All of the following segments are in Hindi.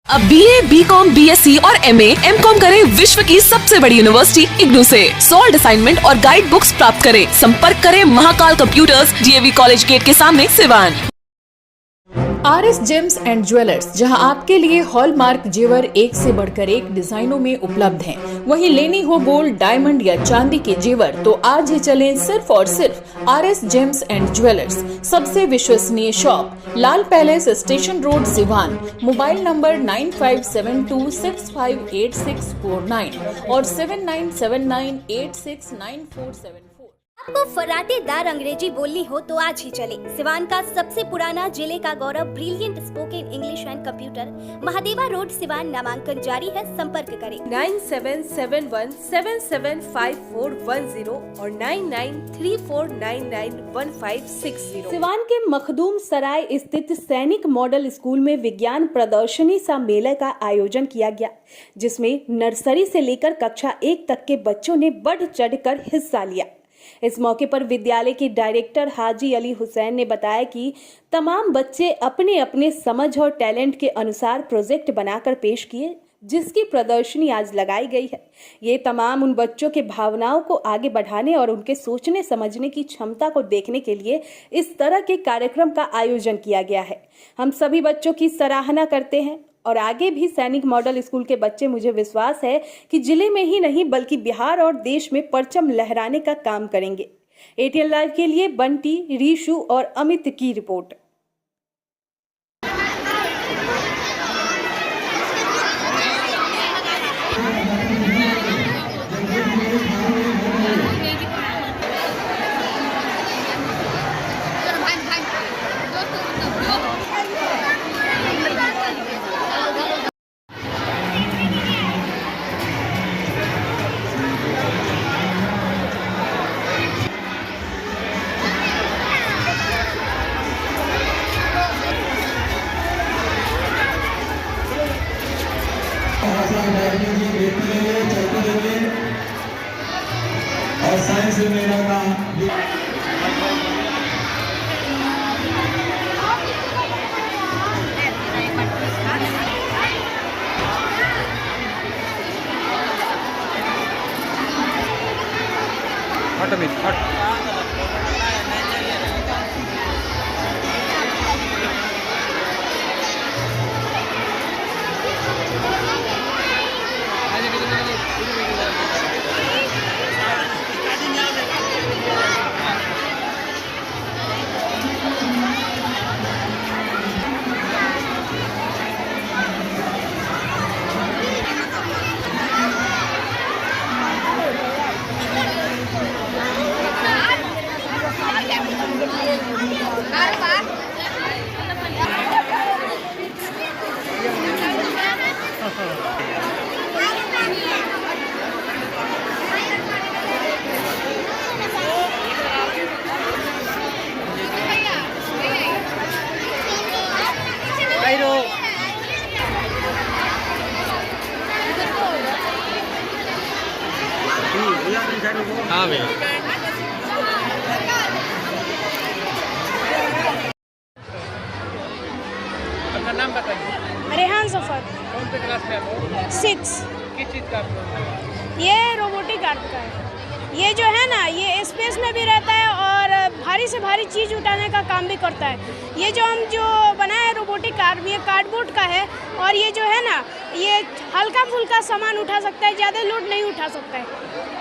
अब BA, BCom, BSc और MA, MCom करें विश्व की सबसे बड़ी यूनिवर्सिटी इग्नू से। सॉल्ड असाइनमेंट और गाइड बुक्स प्राप्त करें। संपर्क करें Mahakal computers, DAV college gate के सामने, Siwan. RS gems and jewellers, जहां आपके लिए हॉलमार्क जेवर एक से बढ़कर एक डिजाइनों में उपलब्ध हैं। वहीं लेनी हो गोल्ड, डायमंड या चांदी के जेवर तो आज ही चलें सिर्फ और सिर्फ RS जेम्स एंड ज्वेलर्स। सबसे विश्वसनीय shop, Lal palace, station road, Siwan. Mobile number 9572658649 और 7979869474। आपको फराटेदार अंग्रेजी बोलनी हो तो आज ही चले सिवान का सबसे पुराना, जिले का गौरव, brilliant spoken English and computer, Mahadeva road, Siwan. नामांकन जारी है, संपर्क करें 9771775410 और 9934991560। सिवान के मखदूम सराय स्थित सैनिक मॉडल स्कूल में विज्ञान प्रदर्शनी सा मेले का आयोजन किया गया, जिसमें नर्सरी से लेकर कक्षा 1 तक के बच्चों ने बढ़ चढ़कर हिस्सा लिया। इस मौके पर विद्यालय के डायरेक्टर हाजी अली हुसैन ने बताया कि तमाम बच्चे अपने अपने समझ और टैलेंट के अनुसार प्रोजेक्ट बनाकर पेश किए, जिसकी प्रदर्शनी आज लगाई गई है। ये तमाम उन बच्चों के भावनाओं को आगे बढ़ाने और उनके सोचने समझने की क्षमता को देखने के लिए इस तरह के कार्यक्रम का आयोजन किया गया है। हम सभी बच्चों की सराहना करते हैं और आगे भी सैनिक मॉडल स्कूल के बच्चे, मुझे विश्वास है कि जिले में ही नहीं बल्कि बिहार और देश में परचम लहराने का काम करेंगे। ATN लाइव के लिए बंटी, रीशु और अमित की रिपोर्ट। और साइंस में मेरा काम हाँ भैया। अपना नाम बताइए। रेहान सफर। कौन से क्लास में आप हो? 6। किस चीज़ का आप? ये रोबोटिक आर्ट का है। ये जो है ना, ये स्पेस में भी रहता है और भारी से भारी चीज़ उठाने का काम भी करता है। ये जो हम बनाए रोबोटिक आर्म, ये कार्डबोर्ड का है और ये जो है ना, ये हल्का फुल्का सामान उठा सकता है, ज़्यादा लोड नहीं उठा सकता है।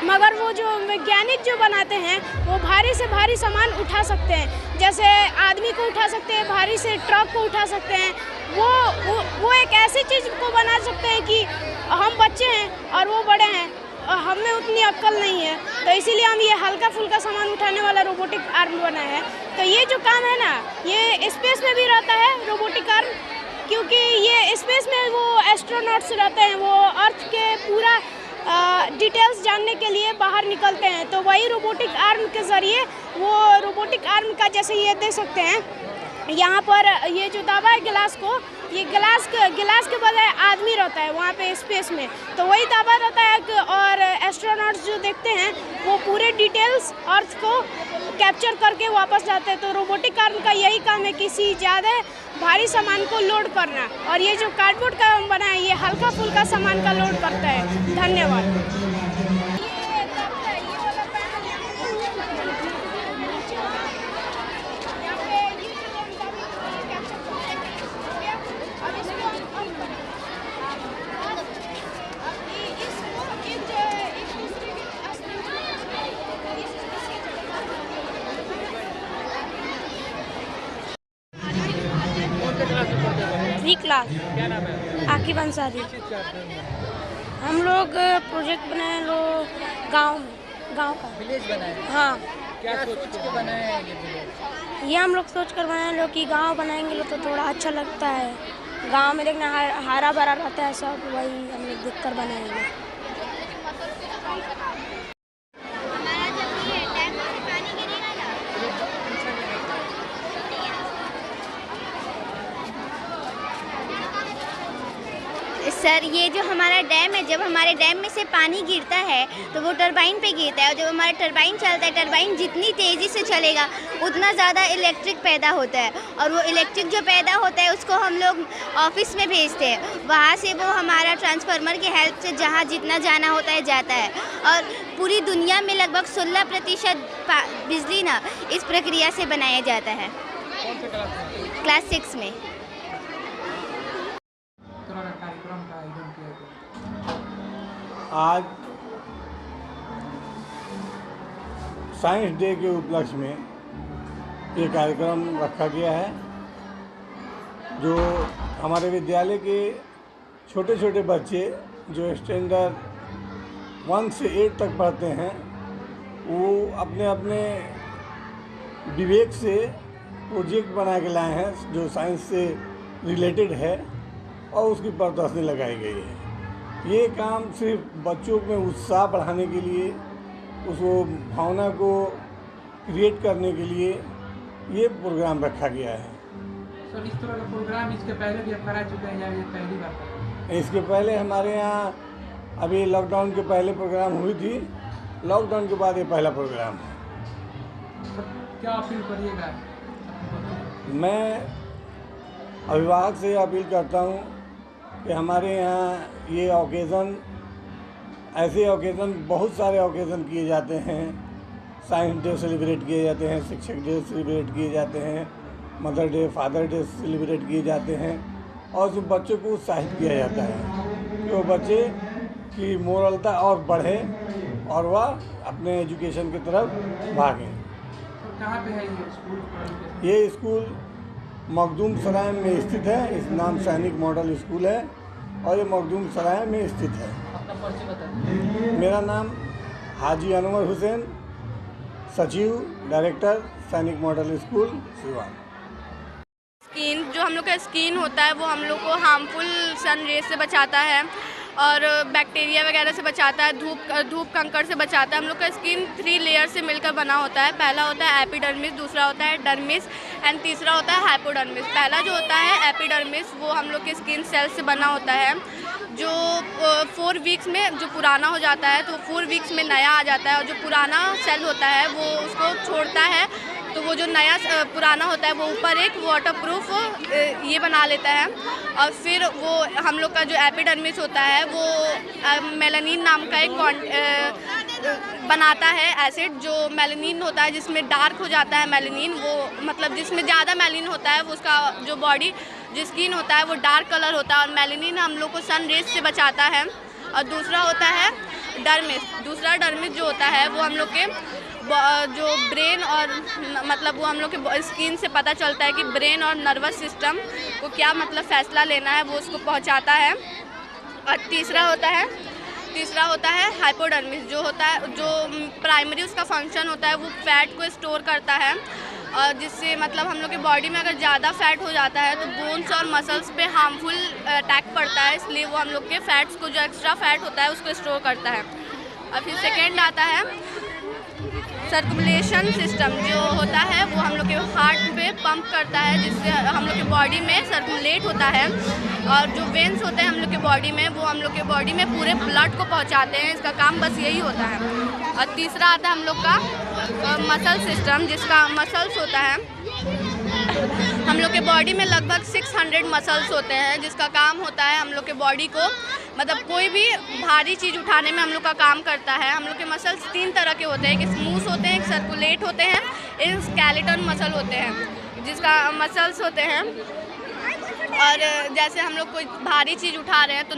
मगर वो जो वैज्ञानिक जो बनाते हैं वो भारी से भारी सामान उठा सकते हैं, जैसे आदमी को उठा सकते हैं, भारी से ट्रक को उठा सकते हैं। वो एक ऐसी चीज़ को बना सकते हैं कि हम बच्चे हैं और वो बड़े हैं, हमें उतनी अक्ल नहीं है, तो इसीलिए हम ये हल्का फुल्का सामान उठाने वाला रोबोटिक आर्म बनाया है। तो ये जो काम है ना, ये स्पेस में भी रहता है रोबोटिक आर्म, क्योंकि ये स्पेस में वो एस्ट्रोनॉट्स रहते हैं, वो अर्थ के पूरा डिटेल्स जानने के लिए बाहर निकलते हैं। तो वही रोबोटिक आर्म के ज़रिए, वो रोबोटिक आर्म का जैसे ये देख सकते हैं यहाँ पर, ये जो दबा है गिलास को, ये गिलास के बजाय आदमी रहता है वहाँ पे स्पेस में, तो वही दावा रहता है। और एस्ट्रोनॉट्स जो देखते हैं वो पूरे डिटेल्स अर्थ को कैप्चर करके वापस जाते हैं। तो रोबोटिक आर्म का यही काम है, किसी ज़्यादा भारी सामान को लोड करना। और ये जो कार्डबोर्ड का हम बना फुल का सामान का लोड करता है। धन्यवाद। कौन से क्लास में पढ़ते हो? 3 क्लास। क्या नाम है? आकिब अंसारी। किस चीज़ का आप हम लोग प्रोजेक्ट बनाए लो गांव का। विलेज बनाए? हाँ, क्या सोच के बनाए हैं ये विलेज? ये हम लोग सोच कर बनाए लो कि गांव बनाएंगे लो तो थोड़ा अच्छा लगता है। गांव में देखना हरा भरा रहता है सब, वही हम लोग देख कर बनाएंगे। सर, ये जो हमारा डैम है, जब हमारे डैम में से पानी गिरता है तो वो टरबाइन पे गिरता है, और जब हमारा टरबाइन चलता है, टरबाइन जितनी तेज़ी से चलेगा उतना ज़्यादा इलेक्ट्रिक पैदा होता है, और वो इलेक्ट्रिक जो पैदा होता है उसको हम लोग ऑफिस में भेजते हैं। वहाँ से वो हमारा ट्रांसफार्मर की हेल्प से जहाँ जितना जाना होता है जाता है, और पूरी दुनिया में लगभग 16% बिजली ना इस प्रक्रिया से बनाया जाता है। कौन से क्लास में? क्लास 6 में। कार्यक्रम का आयोजन किया गया। आज साइंस डे के उपलक्ष्य में ये कार्यक्रम रखा गया है, जो हमारे विद्यालय के छोटे छोटे बच्चे जो स्टैंडर्ड 1 से 8 तक पढ़ते हैं, वो अपने अपने विवेक से प्रोजेक्ट बना के लाए हैं जो साइंस से रिलेटेड है, और उसकी प्रदर्शनी लगाई गई है। ये काम सिर्फ बच्चों में उत्साह बढ़ाने के लिए, उसको भावना को क्रिएट करने के लिए ये प्रोग्राम रखा गया है। सर, इस तरह का प्रोग्राम इसके पहले भी आप करा चुके हैं या ये पहली बार कर रहे हैं? इसके पहले हमारे यहाँ अभी लॉकडाउन के पहले प्रोग्राम हुई थी, लॉकडाउन के बाद ये पहला प्रोग्राम है। सर, क्या अपील करिएगा? मैं अभिभावक से अपील करता हूँ कि हमारे यहाँ ये ओकेज़न, ऐसे ओकेज़न बहुत सारे ओकेज़न किए जाते हैं। साइंस डे सेलिब्रेट किए जाते हैं, शिक्षक डे सेलिब्रेट किए जाते हैं, mother day, father day celebrate किए जाते हैं, और जो बच्चों को उत्साहित किया जाता है कि वो बच्चे की मोरलता और बढ़े और वह अपने एजुकेशन की तरफ भागें। सर, कहाँ पे है ये स्कूल? ये स्कूल मखदूम सराय में स्थित है। इस नाम सैनिक मॉडल स्कूल है, और ये मखदूम सराय में स्थित है। अपना परिचय बता दीजिए। मेरा नाम हाजी अनवर हुसैन, सचिव डायरेक्टर सैनिक मॉडल स्कूल सिवान। स्किन, जो हम लोग का स्किन होता है वो हम लोग को हार्मफुल सन रेज से बचाता है और बैक्टीरिया वगैरह से बचाता है, धूप कंकड़ से बचाता है। हम लोग का स्किन 3 लेयर से मिलकर बना होता है। पहला होता है एपिडर्मिस, दूसरा होता है डर्मिस एंड तीसरा होता है हाइपोडर्मिस। पहला जो होता है एपिडर्मिस, वो हम लोग के स्किन सेल से बना होता है, जो 4 वीक्स में जो पुराना हो जाता है तो 4 वीक्स में नया आ जाता है, और जो पुराना सेल होता है वो उसको छोड़ता है, तो वो जो नया पुराना होता है वो ऊपर एक वाटरप्रूफ ये बना लेता है। और फिर वो हम लोग का जो एपिडर्मिस होता है वो मेलानिन नाम का एक बनाता है एसिड, जो मेलानिन होता है जिसमें डार्क हो जाता है मेलानिन, वो मतलब जिसमें ज़्यादा मेलानिन होता है वो उसका जो बॉडी जो स्किन होता है वो डार्क कलर होता है, और मेलानिन हम लोग को सन रेज से बचाता है। और दूसरा होता है डर्मिस। दूसरा डर्मिस जो होता है वो हम लोग के जो ब्रेन और मतलब वो हम लोग के स्किन से पता चलता है कि ब्रेन और नर्वस सिस्टम को क्या मतलब फ़ैसला लेना है, वो उसको पहुंचाता है। और तीसरा होता है हाइपोडर्मिस, जो होता है जो प्राइमरी उसका फंक्शन होता है वो फैट को स्टोर करता है, और जिससे मतलब हम लोग के बॉडी में अगर ज़्यादा फैट हो जाता है तो बोन्स और मसल्स पे हार्मफुल अटैक पड़ता है, इसलिए वो हम लोग के फैट्स को जो एक्स्ट्रा फैट होता है उसको स्टोर करता है। और फिर सेकेंड आता है सर्कुलेशन सिस्टम, जो होता है वो हम लोग के हार्ट पे पंप करता है, जिससे हम लोग के बॉडी में सर्कुलेट होता है। और जो वेंस होते हैं हम लोग के बॉडी में, वो हम लोग के बॉडी में पूरे ब्लड को पहुंचाते हैं, इसका काम बस यही होता है। और तीसरा आता है हम लोग का मसल सिस्टम, जिसका मसल्स होता है हम लोग के बॉडी में लगभग 600 मसल्स होते हैं, जिसका काम होता है हम लोग के बॉडी को मतलब कोई भी भारी चीज़ उठाने में हम लोग का काम करता है। हम लोग के मसल्स 3 तरह के होते हैं, एक स्मूथ होते हैं, एक सर्कुलेट होते हैं, एक स्केलेटन मसल होते हैं, जिसका मसल्स होते हैं। और जैसे हम लोग कोई भारी चीज़ उठा रहे हैं तो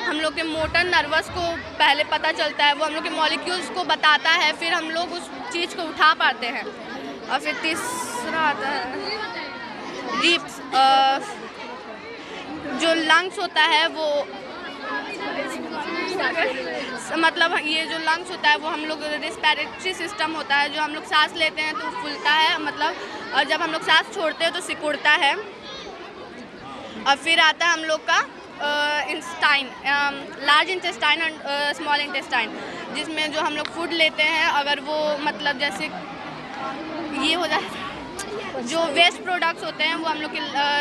हम लोग के मोटर नर्वस को पहले पता चलता है, वो हम लोग के मॉलिक्यूल्स को बताता है, फिर हम लोग उस चीज़ को उठा पाते हैं। और फिर तीसरा आता है रिप्स, जो लंग्स होता है वो मतलब ये जो लंग्स होता है वो हम लोग रेस्पिरेटरी सिस्टम होता है, जो हम लोग सांस लेते हैं तो फूलता है मतलब, और जब हम लोग सांस छोड़ते हैं तो सिकुड़ता है। और फिर आता है हम लोग का इंटेस्टाइन, लार्ज इंटेस्टाइन और स्मॉल इंटेस्टाइन, जिसमें जो हम लोग फूड लेते हैं, अगर वो मतलब जैसे ये हो जाए, जो वेस्ट प्रोडक्ट्स होते हैं वो हम लोग के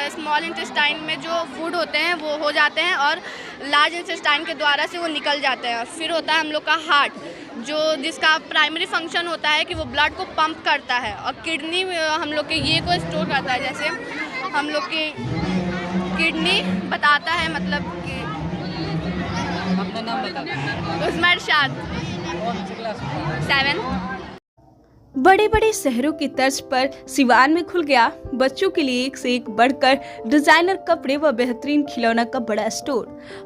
स्मॉल इंटेस्टाइन में जो फूड होते हैं वो हो जाते हैं और लार्ज इंटेस्टाइन के द्वारा से वो निकल जाते हैं। फिर होता है हम लोग का हार्ट, जो जिसका प्राइमरी फंक्शन होता है कि वो ब्लड को पंप करता है, और किडनी हम लोग के ये को स्टोर करता है। जैसे हम लोग की किडनी बताता है मतलब कि अपना नाम बता। उसमें इरशाद 7। बड़े बड़े शहरों की तर्ज पर सिवान में खुल गया बच्चों के लिए एक से एक बढ़कर डिजाइनर कपड़े व बेहतरीन खिलौना का बड़ा store.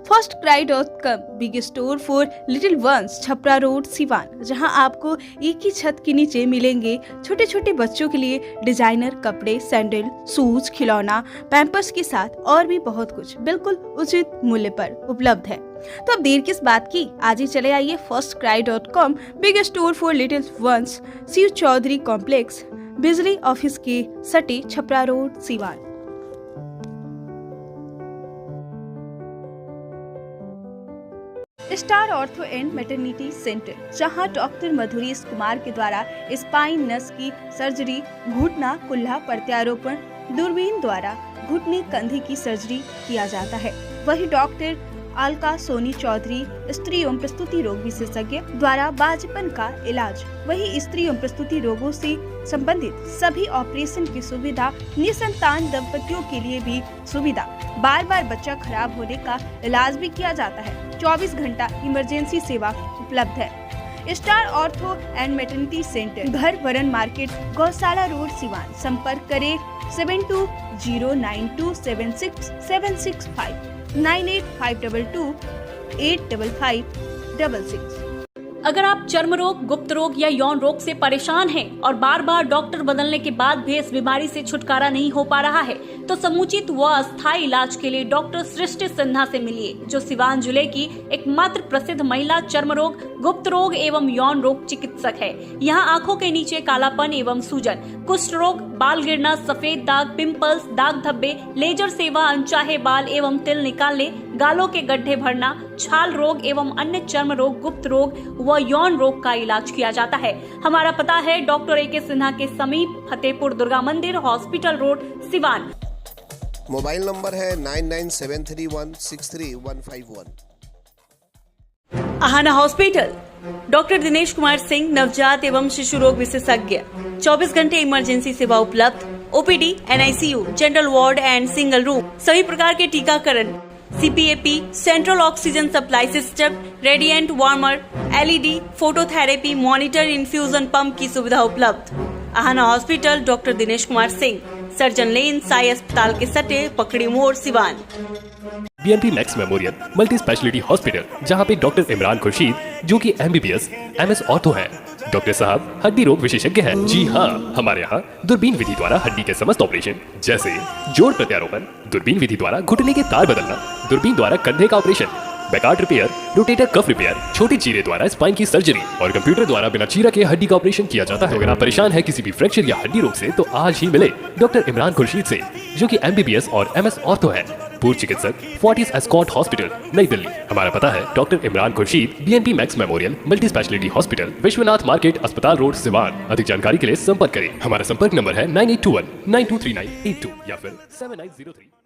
firstcry.com, big store for little once, Chhapra road, Siwan, जहां आपको एक ही छत के नीचे मिलेंगे छोटे छोटे बच्चों के लिए डिजाइनर कपड़े, सैंडल, शूज, खिलौना, पैम्पर्स के साथ और भी बहुत कुछ बिल्कुल उचित मूल्य पर उपलब्ध है। तो अब देर किस बात की, आज ही चले आइए firstcry.com, big store for little ones, Shiv Chaudhary complex, बिजली ऑफिस के सटे, Chhapra road, Siwan. Star ortho and maternity centre, जहां डॉक्टर मधुरीश कुमार के द्वारा स्पाइन नस की सर्जरी, घुटना कुल्ला प्रत्यारोपण, दूरबीन द्वारा घुटने कंधे की सर्जरी किया जाता है। वही डॉक्टर अलका सोनी चौधरी स्त्री एवं प्रस्तुति रोग विशेषज्ञ द्वारा बाजपन का इलाज, वही स्त्री एवं प्रस्तुति रोगों से संबंधित सभी ऑपरेशन की सुविधा, निसंतान दंपतियों के लिए भी सुविधा, बार बार बच्चा खराब होने का इलाज भी किया जाता है। 24 घंटा इमरजेंसी सेवा उपलब्ध है। Star ortho and maternity centre, घर वरन मार्केट, गौशाला रोड, सिवान। संपर्क करें 7209276765 9852 85566। अगर आप चर्म रोग, गुप्त रोग या यौन रोग से परेशान हैं और बार बार डॉक्टर बदलने के बाद भी इस बीमारी से छुटकारा नहीं हो पा रहा है, तो समुचित व अस्थायी इलाज के लिए डॉक्टर सृष्टि सिन्हा से मिलिए, जो सिवान जिले की एकमात्र प्रसिद्ध महिला चर्म रोग, गुप्त रोग एवं यौन रोग चिकित्सक है। यहाँ आंखों के नीचे कालापन एवं सूजन, कुष्ठ रोग, बाल गिरना, सफेद दाग, पिंपल्स, दाग धब्बे, लेजर सेवा, अनचाहे बाल एवं तिल निकालने, गालों के गड्ढे भरना, छाल रोग एवं अन्य चर्म रोग, गुप्त रोग व यौन रोग का इलाज किया जाता है। हमारा पता है डॉक्टर ए.के. सिन्हा के समीप, फतेहपुर दुर्गा मंदिर, hospital road, Siwan. Mobile number है 9973163151। आहाना हॉस्पिटल, डॉक्टर दिनेश कुमार सिंह, नवजात एवं शिशु रोग विशेषज्ञ, 24 घंटे इमरजेंसी सेवा उपलब्ध, OPD, NICU, general ward and single room, सभी प्रकार के टीकाकरण, CPAP, central oxygen supply system, radiant warmer, LED, phototherapy, monitor, infusion pump की सुविधा उपलब्ध। Aahana hospital, doctor Dinesh Kumar Singh, surgeon lane, Sai अस्पताल के सटे, Pakdi Mor, Siwan. BNP Max memorial multi speciality hospital, जहां पे डॉक्टर इमरान खुर्शीद, जो कि MBBS MS ऑर्थो हैं। डॉक्टर साहब हड्डी रोग विशेषज्ञ हैं। जी हाँ, हमारे यहाँ दूरबीन विधि द्वारा हड्डी के समस्त ऑपरेशन, जैसे जोड़ प्रत्यारोपण, दूरबीन विधि द्वारा घुटने के तार बदलना, दूरबीन द्वारा कंधे का operation, Bankart repair, rotator cuff repair, छोटे चीरे द्वारा स्पाइन की सर्जरी और कंप्यूटर द्वारा बिना चीरा के हड्डी का ऑपरेशन किया जाता है। अगर आप परेशान हैं किसी भी फ्रैक्चर या हड्डी रोग से, तो आज ही मिले डॉक्टर इमरान खुर्शीद से, जो कि MBBS और MS ऑर्थो है। पूर्व चिकित्सक, फोर्टिस एस्कॉट हॉस्पिटल, नई दिल्ली। हमारा पता है doctor Imran Khurshid, BNP Max memorial multi speciality hospital, Vishwanath market, अस्पताल रोड, सिवान। अधिक जानकारी के लिए संपर्क करें। हमारा संपर्क नंबर है 9821 923982 या फिर 7903।